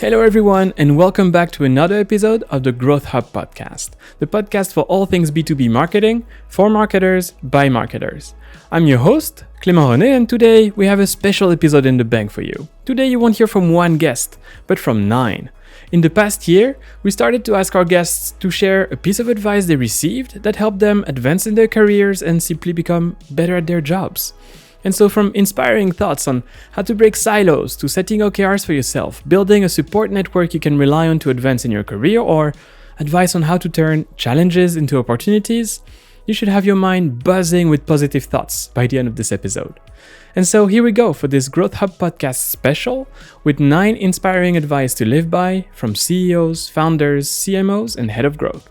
Hello everyone, and welcome back to another episode of the Growth Hub podcast, the podcast for all things B2B marketing, for marketers, by marketers. I'm your host, Clément René, and today we have a special episode in the bank for you. Today you won't hear from one guest, but from 9. In the past year, we started to ask our guests to share a piece of advice they received that helped them advance in their careers and simply become better at their jobs. And so from inspiring thoughts on how to break silos to setting OKRs for yourself, building a support network you can rely on to advance in your career, or advice on how to turn challenges into opportunities, you should have your mind buzzing with positive thoughts by the end of this episode. And so here we go for this Growth Hub podcast special with 9 inspiring advice to live by from CEOs, founders, CMOs, and Head of Growth.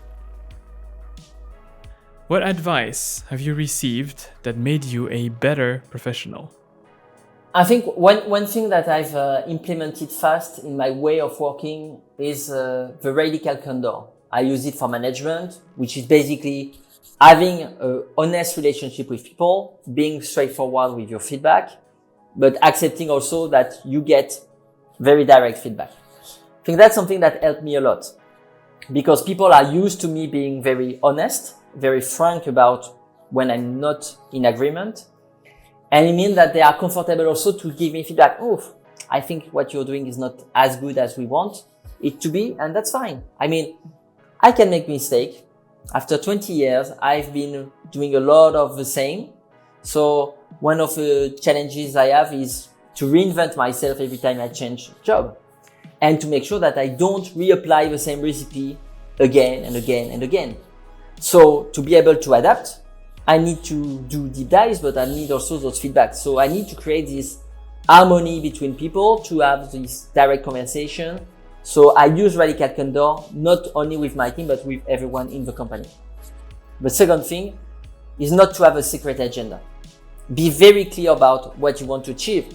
What advice have you received that made you a better professional? I think one thing that I've implemented fast in my way of working is the radical candor. I use it for management, which is basically having an honest relationship with people, being straightforward with your feedback, but accepting also that you get very direct feedback. I think that's something that helped me a lot because people are used to me being very honest, very frank about when I'm not in agreement. And it means that they are comfortable also to give me feedback. Oh, I think what you're doing is not as good as we want it to be. And that's fine. I mean, I can make mistake. After 20 years, I've been doing a lot of the same. So one of the challenges I have is to reinvent myself every time I change job and to make sure that I don't reapply the same recipe again and again and again. So to be able to adapt, I need to do deep dives, but I need also those feedbacks. So I need to create this harmony between people to have this direct conversation. So I use radical candor, not only with my team, but with everyone in the company. The second thing is not to have a secret agenda. Be very clear about what you want to achieve.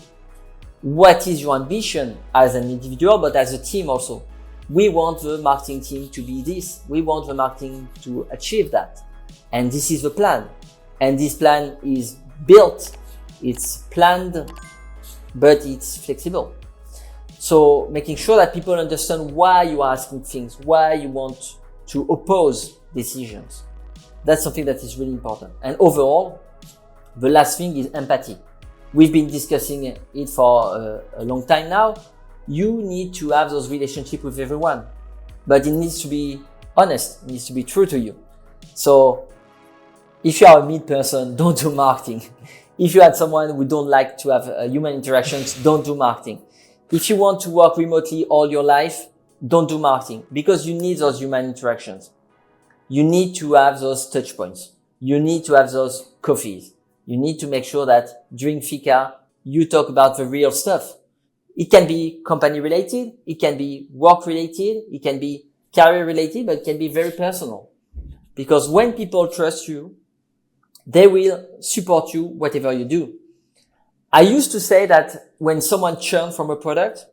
What is your ambition as an individual, but as a team also. We want the marketing team to be this. We want the marketing to achieve that. And this is the plan. And this plan is built, it's planned, but it's flexible. So making sure that people understand why you are asking things, why you want to oppose decisions. That's something that is really important. And overall, the last thing is empathy. We've been discussing it for a long time now. You need to have those relationships with everyone, but it needs to be honest. It needs to be true to you. So if you are a mid person, don't do marketing. If you are someone who don't like to have human interactions, don't do marketing. If you want to work remotely all your life, don't do marketing because you need those human interactions. You need to have those touch points. You need to have those coffees. You need to make sure that during Fika, you talk about the real stuff. It can be company related, it can be work related, it can be career related, but it can be very personal. Because when people trust you, they will support you whatever you do. I used to say that when someone churns from a product,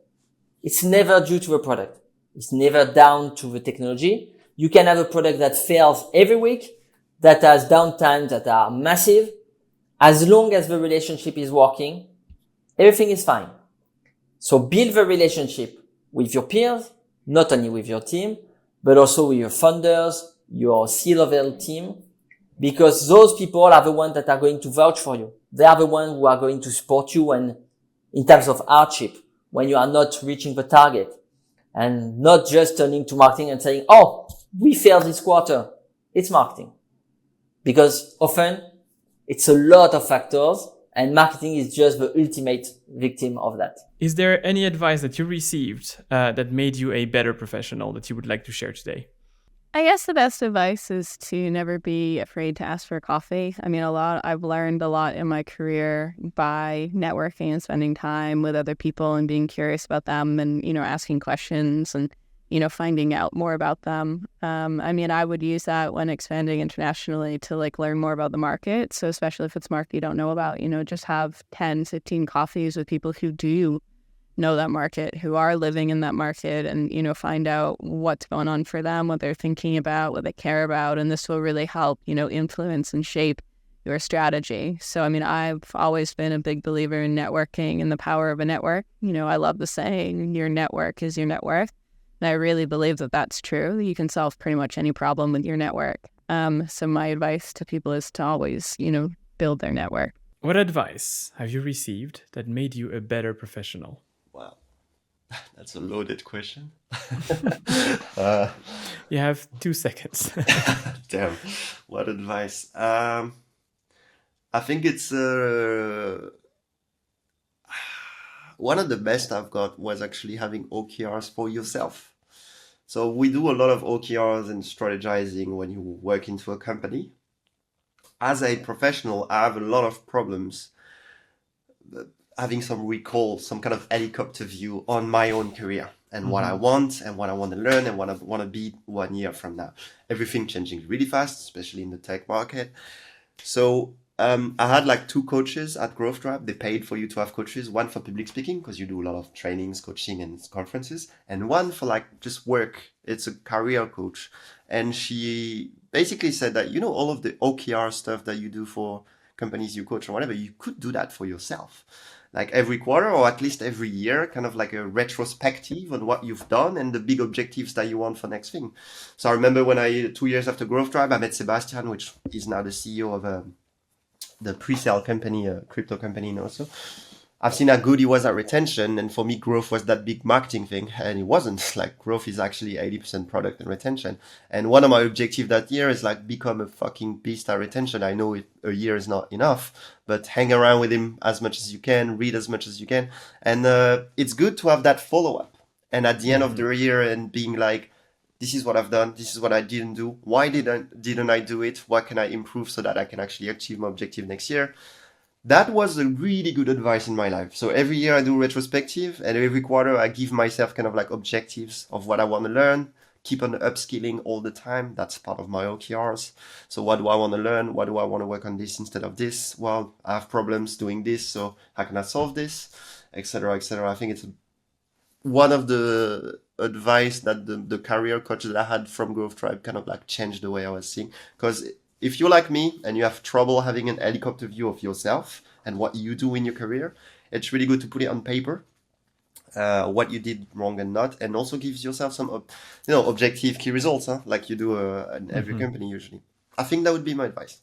it's never due to the product. It's never down to the technology. You can have a product that fails every week, that has downtime that are massive. As long as the relationship is working, everything is fine. So build the relationship with your peers, not only with your team, but also with your funders, your C-level team, because those people are the ones that are going to vouch for you. They are the ones who are going to support you and in terms of hardship when you are not reaching the target and not just turning to marketing and saying, oh, we failed this quarter. It's marketing. Because often it's a lot of factors. And marketing is just the ultimate victim of that. Is there any advice that you received that made you a better professional that you would like to share today? I guess the best advice is to never be afraid to ask for coffee. I mean, I've learned a lot in my career by networking and spending time with other people and being curious about them and, asking questions and, finding out more about them. I would use that when expanding internationally to learn more about the market. So especially if it's market you don't know about, just have 10, 15 coffees with people who do know that market, who are living in that market and, find out what's going on for them, what they're thinking about, what they care about. And this will really help, influence and shape your strategy. So, I mean, I've always been a big believer in networking and the power of a network. You know, I love the saying, your network is your net worth. And I really believe that that's true. You can solve pretty much any problem with your network. So my advice to people is to always, build their network. What advice have you received that made you a better professional? Wow, that's a loaded question. You have 2 seconds. Damn, what advice? I think it's one of the best I've got was actually having OKRs for yourself. So we do a lot of OKRs and strategizing when you work into a company. As a professional, I have a lot of problems having some recall, some kind of helicopter view on my own career and what I want and what I want to learn and what I want to be 1 year from now. Everything changing really fast, especially in the tech market. So I had like 2 coaches at Growth Tribe. They paid for you to have coaches, one for public speaking, because you do a lot of trainings, coaching and conferences, and one for like just work. It's a career coach. And she basically said that, all of the OKR stuff that you do for companies you coach or whatever, you could do that for yourself. Like every quarter or at least every year, kind of like a retrospective on what you've done and the big objectives that you want for next thing. So I remember when 2 years after Growth Tribe, I met Sebastian, which is now the CEO of the pre-sale company, a crypto company in Oslo. I've seen how good he was at retention, and for me, growth was that big marketing thing, and it wasn't. Like, growth is actually 80% product and retention. And one of my objectives that year is like become a fucking beast at retention. I know a year is not enough, but hang around with him as much as you can, read as much as you can, and it's good to have that follow-up. And at the end of the year, and being like, this is what I've done. This is what I didn't do. Why didn't I do it? What can I improve so that I can actually achieve my objective next year? That was a really good advice in my life. So every year I do retrospective, and every quarter I give myself kind of like objectives of what I want to learn, keep on upskilling all the time. That's part of my OKRs. So what do I want to learn? What do I want to work on this instead of this? Well, I have problems doing this, so how can I solve this? Etc., etc. I think it's one of the advice that the career coach that I had from Growth Tribe kind of like changed the way I was seeing. Because if you're like me and you have trouble having an helicopter view of yourself and what you do in your career, it's really good to put it on paper, what you did wrong and not, and also gives yourself some, objective key results, like you do in every company usually. I think that would be my advice.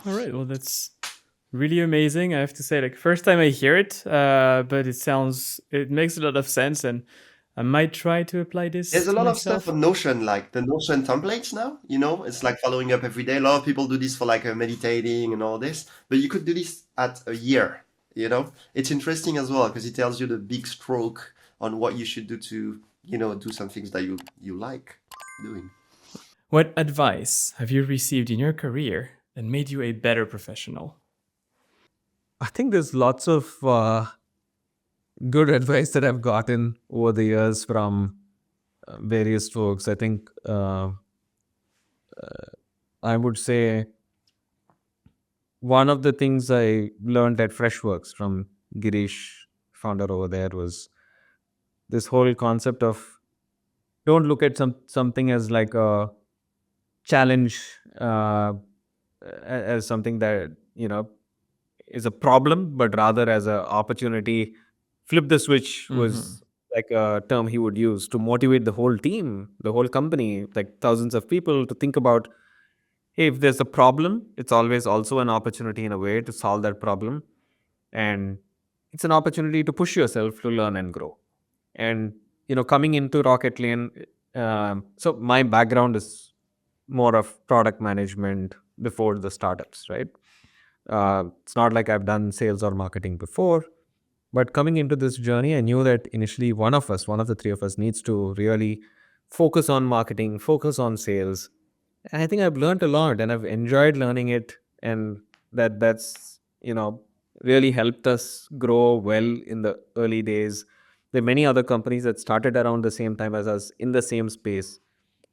All right. Well, that's really amazing. I have to say, like, first time I hear it, but it makes a lot of sense, and I might try to apply this. There's a lot of myself. stuff on Notion, like the Notion templates now, it's like following up every day. A lot of people do this for like meditating and all this, but you could do this at a year, It's interesting as well because it tells you the big stroke on what you should do to, do some things that you like doing. What advice have you received in your career that made you a better professional? I think there's lots of good advice that I've gotten over the years from various folks. I think I would say one of the things I learned at Freshworks from Girish, founder over there, was this whole concept of don't look at something as like a challenge, as something that, is a problem, but rather as an opportunity. Flip the switch was like a term he would use to motivate the whole team, the whole company, like thousands of people, to think about, hey, if there's a problem, it's always also an opportunity in a way to solve that problem. And it's an opportunity to push yourself to learn and grow. And, coming into Rocket Lane, so my background is more of product management before the startups, right? It's not like I've done sales or marketing before, but coming into this journey, I knew that initially one of the 3 of us needs to really focus on marketing, focus on sales. And I think I've learned a lot and I've enjoyed learning it. And that's, really helped us grow well in the early days. There are many other companies that started around the same time as us in the same space,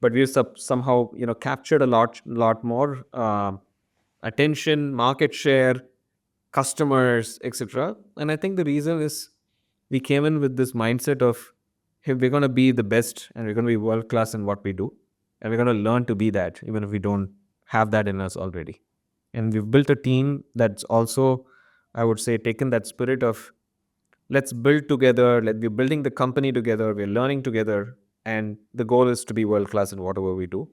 but we've somehow, captured a lot more attention, market share, customers, etc. And I think the reason is we came in with this mindset of, hey, we're going to be the best and we're going to be world class in what we do. And we're going to learn to be that, even if we don't have that in us already. And we've built a team that's also, I would say, taken that spirit of let's build together, we're building the company together, we're learning together, and the goal is to be world class in whatever we do.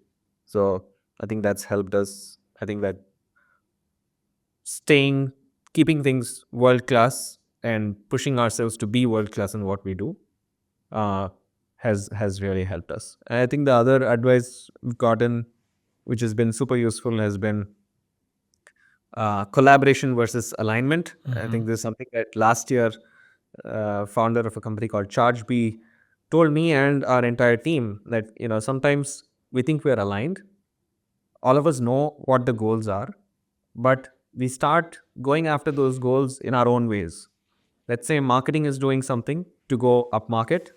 So I think that's helped us. I think that keeping things world class and pushing ourselves to be world class in what we do uh, has really helped us. And I think the other advice we've gotten, which has been super useful, has been collaboration versus alignment. I think this is something that last year, founder of a company called ChargeBee told me and our entire team that sometimes we think we are aligned. All of us know what the goals are, but we start going after those goals in our own ways. Let's say marketing is doing something to go up market,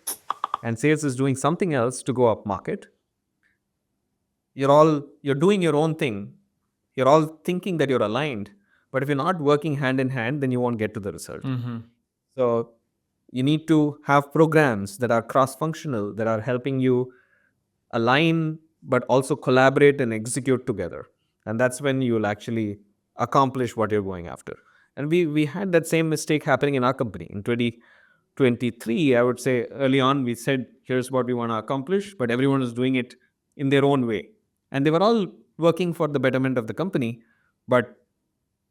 and sales is doing something else to go up market. You're doing your own thing. You're all thinking that you're aligned, but if you're not working hand in hand, then you won't get to the result. So you need to have programs that are cross-functional, that are helping you align, but also collaborate and execute together. And that's when you'll actually accomplish what you're going after. And we had that same mistake happening in our company. In 2023, I would say early on, we said, here's what we want to accomplish, but everyone was doing it in their own way. And they were all working for the betterment of the company, but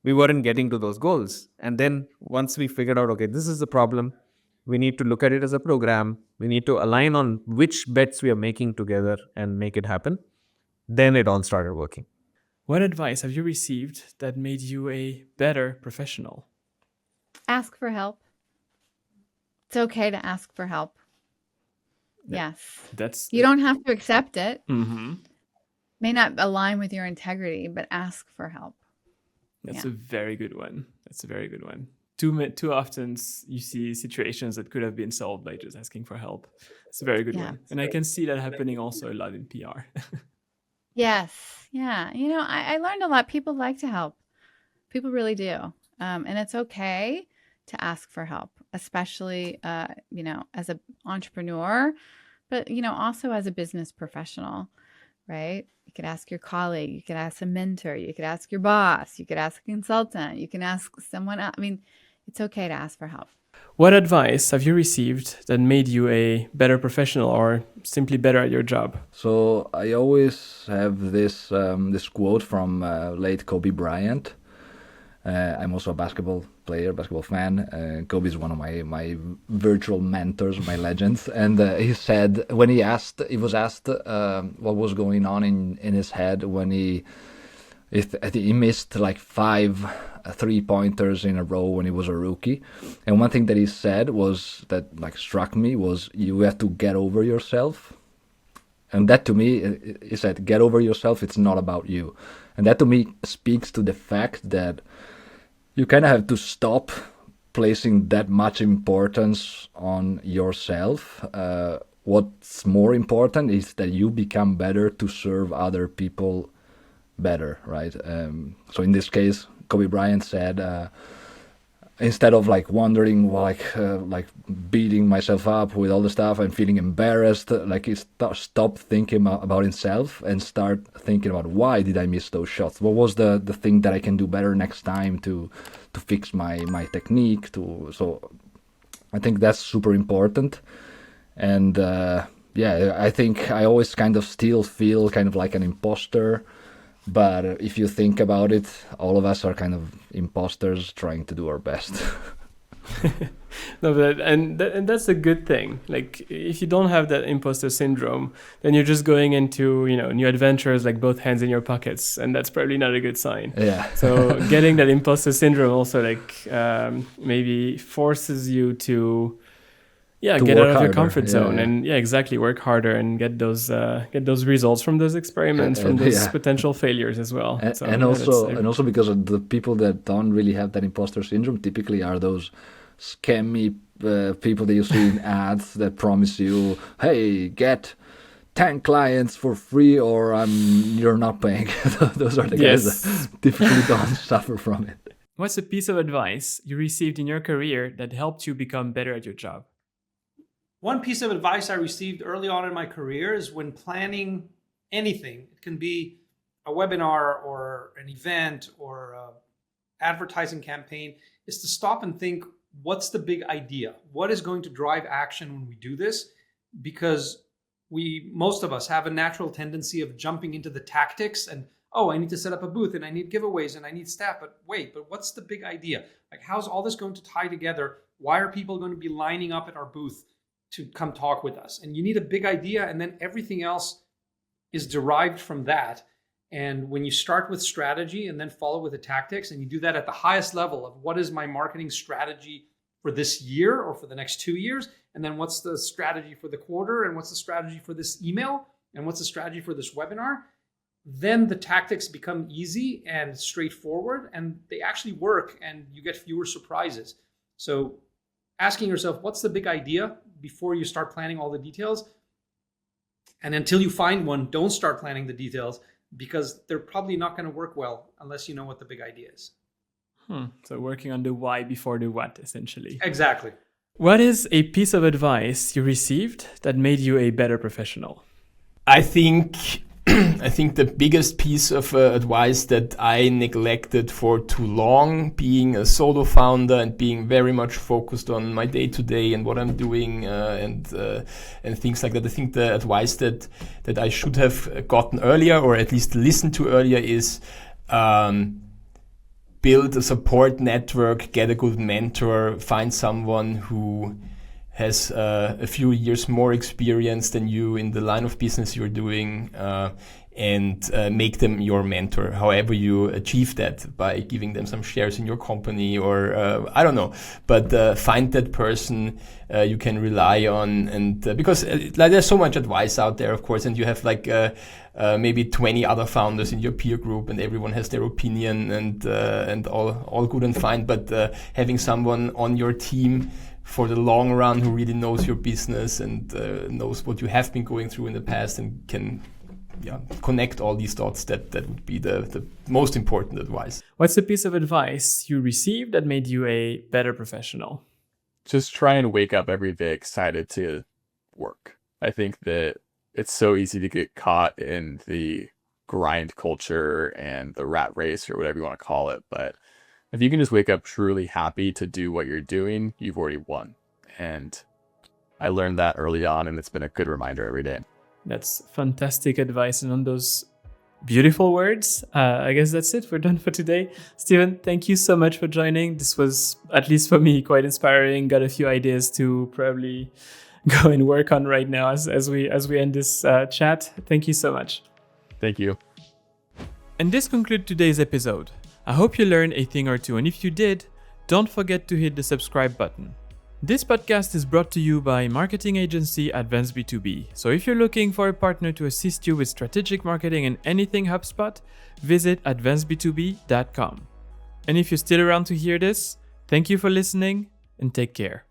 we weren't getting to those goals. And then once we figured out, okay, this is the problem, we need to look at it as a program. We need to align on which bets we are making together and make it happen. Then it all started working. What advice have you received that made you a better professional? Ask for help. It's okay to ask for help. Yes. You don't have to accept it. May not align with your integrity, but ask for help. That's a very good one. Too often you see situations that could have been solved by just asking for help. It's a very good one. And I can see that happening also a lot in PR. Yes. Yeah. I learned a lot. People like to help. People really do. And it's okay to ask for help, especially, as an entrepreneur, but, also as a business professional, right? You could ask your colleague, you could ask a mentor, you could ask your boss, you could ask a consultant, you can ask someone else. It's okay to ask for help. What advice have you received that made you a better professional or simply better at your job? So I always have this quote from late Kobe Bryant. I'm also a basketball fan. Kobe is one of my virtual mentors, my legends. And he said, when he was asked what was going on in his head when I think he missed like 5 3-pointers in a row when he was a rookie. And one thing that he said was that struck me was, you have to get over yourself. And that to me, he said, get over yourself, it's not about you. And that to me speaks to the fact that you kind of have to stop placing that much importance on yourself. What's more important is that you become better to serve other people better, right? So in this case, Kobe Bryant said, instead of wondering, beating myself up with all the stuff and feeling embarrassed, he stop thinking about himself and start thinking about, why did I miss those shots? What was the thing that I can do better next time to fix my technique? So I think that's super important. And I think I always kind of still feel kind of like an imposter. But if you think about it, all of us are kind of imposters trying to do our best. No, and that's a good thing. If you don't have that imposter syndrome, then you're just going into new adventures both hands in your pockets, and that's probably not a good sign. Yeah. So getting that imposter syndrome also maybe forces you to get out of your comfort zone and exactly, work harder and get those results from those experiments, from those potential failures as well. And also because of the people that don't really have that imposter syndrome typically are those scammy people that you see in ads that promise you, hey, get 10 clients for free or you're not paying. Those are the guys that typically don't suffer from it. What's a piece of advice you received in your career that helped you become better at your job? One piece of advice I received early on in my career is when planning anything, it can be a webinar or an event or an advertising campaign is to stop and think, what's the big idea? What is going to drive action when we do this? Because most of us have a natural tendency of jumping into the tactics and, oh, I need to set up a booth and I need giveaways and I need staff. But wait, what's the big idea? Like, how's all this going to tie together? Why are people going to be lining up at our booth to come talk with us? And you need a big idea, and then everything else is derived from that. And when you start with strategy and then follow with the tactics, and you do that at the highest level of what is my marketing strategy for this year or for the next 2 years, and then what's the strategy for the quarter, and what's the strategy for this email, and what's the strategy for this webinar, then the tactics become easy and straightforward, and they actually work, and you get fewer surprises. So asking yourself, what's the big idea before you start planning all the details? And until you find one, don't start planning the details, because they're probably not going to work well unless you know what the big idea is. So working on the why before the what, essentially. Exactly. What is a piece of advice you received that made you a better professional? I think the biggest piece of advice that I neglected for too long, being a solo founder and being very much focused on my day-to-day and what I'm doing and things like that. I think the advice that I should have gotten earlier, or at least listened to earlier, is build a support network, get a good mentor, find someone who has a few years more experience than you in the line of business you're doing, and make them your mentor. However you achieve that, by giving them some shares in your company, or I don't know, but find that person you can rely on, and because there's so much advice out there, of course, and you have maybe 20 other founders in your peer group, and everyone has their opinion, and all good and fine, but having someone on your team for the long run who really knows your business and knows what you have been going through in the past and can connect all these dots, that would be the most important advice. What's the piece of advice you received that made you a better professional? Just try and wake up every day excited to work. I think that it's so easy to get caught in the grind culture and the rat race, or whatever you want to call it, but if you can just wake up truly happy to do what you're doing, you've already won. And I learned that early on, and it's been a good reminder every day. That's fantastic advice. And on those beautiful words, I guess that's it. We're done for today. Steven, thank you so much for joining. This was, at least for me, quite inspiring. Got a few ideas to probably go and work on right now as we end this chat. Thank you so much. Thank you. And this concludes today's episode. I hope you learned a thing or two, and if you did, don't forget to hit the subscribe button. This podcast is brought to you by marketing agency Advanced B2B. So if you're looking for a partner to assist you with strategic marketing and anything HubSpot, visit advancedb2b.com. And if you're still around to hear this, thank you for listening and take care.